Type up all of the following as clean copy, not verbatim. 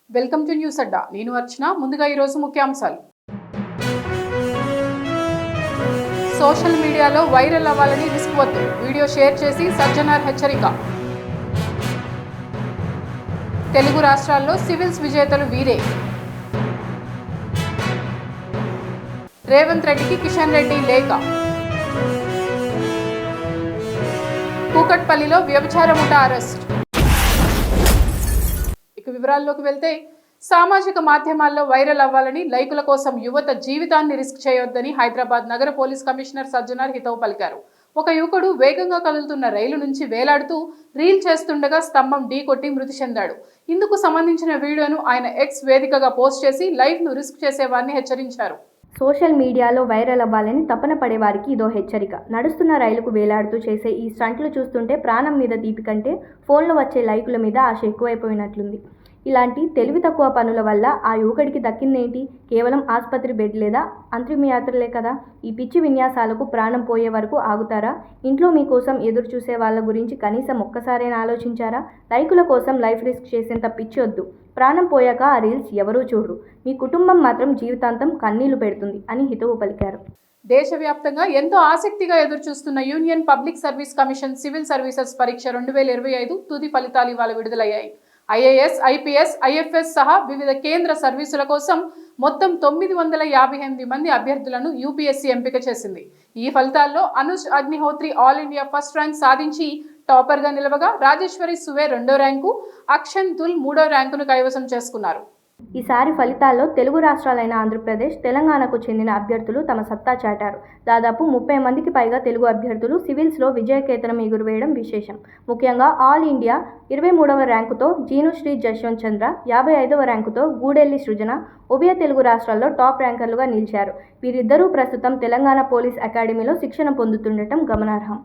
Welcome to news అడ్డా. నేను అర్చన. ముందుగా ఈరోజు ముఖ్యాంశాలు. సోషల్ మీడియాలో వైరల్ అవ్వాలని రిస్క్ వద్దు, వీడియో షేర్ చేసి సజ్జనార్ హెచ్చరిక. తెలుగు రాష్ట్రాల్లో సివిల్స్ విజేతలు వీరే. రేవంత్ రెడ్డికి కిషన్ రెడ్డి లేఖ. కూకట్పల్లిలో వ్యభిచార ముఠా అరెస్ట్. ఇక వివరాల్లోకి వెళ్తే, సామాజిక మాధ్యమాల్లో వైరల్ అవ్వాలని, లైకుల కోసం యువత జీవితాన్ని రిస్క్ చేయొద్దని హైదరాబాద్ నగర పోలీస్ కమిషనర్ సజ్జనార్ హితవు పలికారు. ఒక యువకుడు వేగంగా కదులుతున్న రైలు నుంచి వేలాడుతూ రీల్ చేస్తుండగా స్తంభం ఢీకొట్టి మృతి చెందాడు. ఇందుకు సంబంధించిన వీడియోను ఆయన ఎక్స్ వేదికగా పోస్ట్ చేసి లైఫ్ను రిస్క్ చేసేవారిని హెచ్చరించారు. సోషల్ మీడియాలో వైరల్ అవ్వాలని తపన పడేవారికి ఇదో హెచ్చరిక. నడుస్తున్న రైలుకు వేలాడుతూ చేసే ఈ స్టంట్లు చూస్తుంటే ప్రాణం మీద తీపి కంటే ఫోన్లో వచ్చే లైకుల మీద ఆశ ఎక్కువైపోయినట్లుంది. ఇలాంటి తెలివి తక్కువ పనుల వల్ల ఆ యువకుడికి దక్కిందేంటి? కేవలం ఆసుపత్రి బెడ్ లేదా అంతిమయాత్రలే కదా. ఈ పిచ్చి విన్యాసాలకు ప్రాణం పోయే వరకు ఆగుతారా? ఇంట్లో మీకోసం ఎదురు చూసే వాళ్ళ గురించి కనీసం ఒక్కసారైనా ఆలోచించారా? లైకుల కోసం లైఫ్ రిస్క్ చేసేంత పిచ్చి వద్దు. ప్రాణం పోయాక ఆ రీల్స్ ఎవరూ చూడరు. మీ కుటుంబం మాత్రం జీవితాంతం కన్నీళ్లు పెడుతుంది అని హితవు పలికారు. దేశవ్యాప్తంగా ఎంతో ఆసక్తిగా ఎదురుచూస్తున్న union public service commission civil services పరీక్ష 2025 తుది ఫలితాలు ఇవాళ విడుదలయ్యాయి. ఐఏఎస్, ఐపీఎస్, ఐఎఫ్ఎస్ సహా వివిధ కేంద్ర సర్వీసుల కోసం మొత్తం 958 మంది అభ్యర్థులను యూపీఎస్సీ ఎంపిక చేసింది. ఈ ఫలితాల్లో Anuj Agnihotri all India first rank సాధించి టాపర్గా నిలవగా, రాజేశ్వరి సువే 2వ ర్యాంకు, అక్షన్ తుల్ 3వ ర్యాంకును కైవసం చేసుకున్నారు. ఈసారి ఫలితాల్లో తెలుగు రాష్ట్రాలైన ఆంధ్రప్రదేశ్, తెలంగాణకు చెందిన అభ్యర్థులు తమ సత్తా చాటారు. దాదాపు 30 మందికి పైగా తెలుగు అభ్యర్థులు సివిల్స్లో విజయకేతనం ఎగురవేయడం విశేషం. ముఖ్యంగా ఆల్ ఇండియా 23వ ర్యాంకుతో జీనుశ్రీ జశ్వంత్ చంద్ర, 55వ ర్యాంకుతో గూడెల్లి సృజన ఉభయ తెలుగు రాష్ట్రాల్లో టాప్ ర్యాంకర్లుగా నిలిచారు. వీరిద్దరూ ప్రస్తుతం తెలంగాణ పోలీస్ అకాడమీలో శిక్షణ పొందుతుండటం గమనార్హం.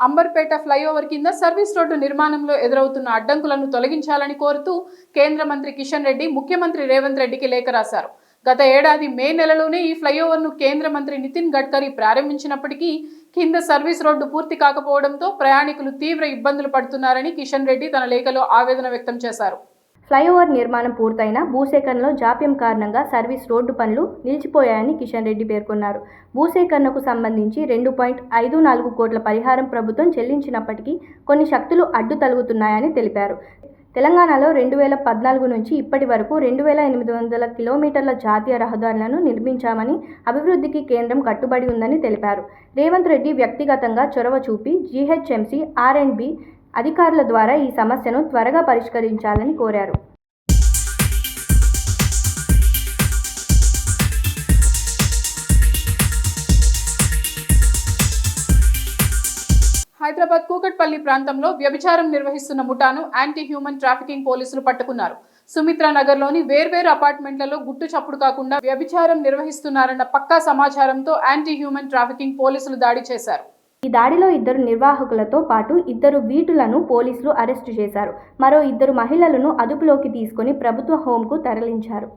అంబర్పేట ఫ్లైఓవర్ కింద సర్వీస్ రోడ్డు నిర్మాణంలో ఎదురవుతున్న అడ్డంకులను తొలగించాలని కోరుతూ కేంద్ర మంత్రి కిషన్ రెడ్డి ముఖ్యమంత్రి రేవంత్ రెడ్డికి లేఖ రాశారు. గత ఏడాది మే నెలలోనే ఈ ఫ్లైఓవర్ను కేంద్ర మంత్రి నితిన్ గడ్కరీ ప్రారంభించినప్పటికీ కింద సర్వీస్ రోడ్డు పూర్తి కాకపోవడంతో ప్రయాణికులు తీవ్ర ఇబ్బందులు పడుతున్నారని కిషన్ రెడ్డి తన లేఖలో ఆవేదన వ్యక్తం చేశారు. ఫ్లైఓవర్ నిర్మాణం పూర్తయినా భూసేకరణలో జాప్యం కారణంగా సర్వీస్ రోడ్డు పనులు నిలిచిపోయాయని కిషన్ రెడ్డి పేర్కొన్నారు. భూసేకరణకు సంబంధించి 2.54 కోట్ల పరిహారం ప్రభుత్వం చెల్లించినప్పటికీ కొన్ని శక్తులు అడ్డు తలుగుతున్నాయని తెలిపారు. తెలంగాణలో 2014 నుంచి ఇప్పటి వరకు 2800 కిలోమీటర్ల జాతీయ రహదారులను నిర్మించామని, అభివృద్ధికి కేంద్రం కట్టుబడి ఉందని తెలిపారు. రేవంత్ రెడ్డి వ్యక్తిగతంగా చొరవ చూపి జీహెచ్ఎంసీ, ఆర్&బి అధికారుల ద్వారా ఈ సమస్యను త్వరగా పరిష్కరించాలని కోరారు. హైదరాబాద్ కూకట్పల్లి ప్రాంతంలో వ్యభిచారం నిర్వహిస్తున్న ముఠాను యాంటీ హ్యూమన్ ట్రాఫికింగ్ పోలీసులు పట్టుకున్నారు. సుమిత్రా నగర్లోని వేర్వేరు అపార్ట్మెంట్లలో గుట్టు చప్పుడు కాకుండా వ్యభిచారం నిర్వహిస్తున్నారన్న పక్కా సమాచారంతో యాంటీ హ్యూమన్ ట్రాఫికింగ్ పోలీసులు దాడి చేశారు. ఈ దాడిలో 2 నిర్వాహకులతో పాటు 2 వీటులను పోలీసులు అరెస్టు చేశారు. మరో 2 మహిళలను అదుపులోకి తీసుకుని ప్రభుత్వ హోంకు తరలించారు.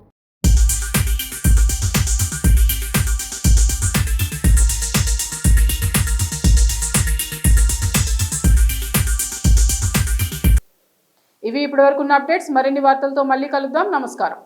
ఇవి ఇప్పటివరకు ఉన్న అప్డేట్స్. మరిన్ని వార్తలతో మళ్ళీ కలుద్దాం. నమస్కారం.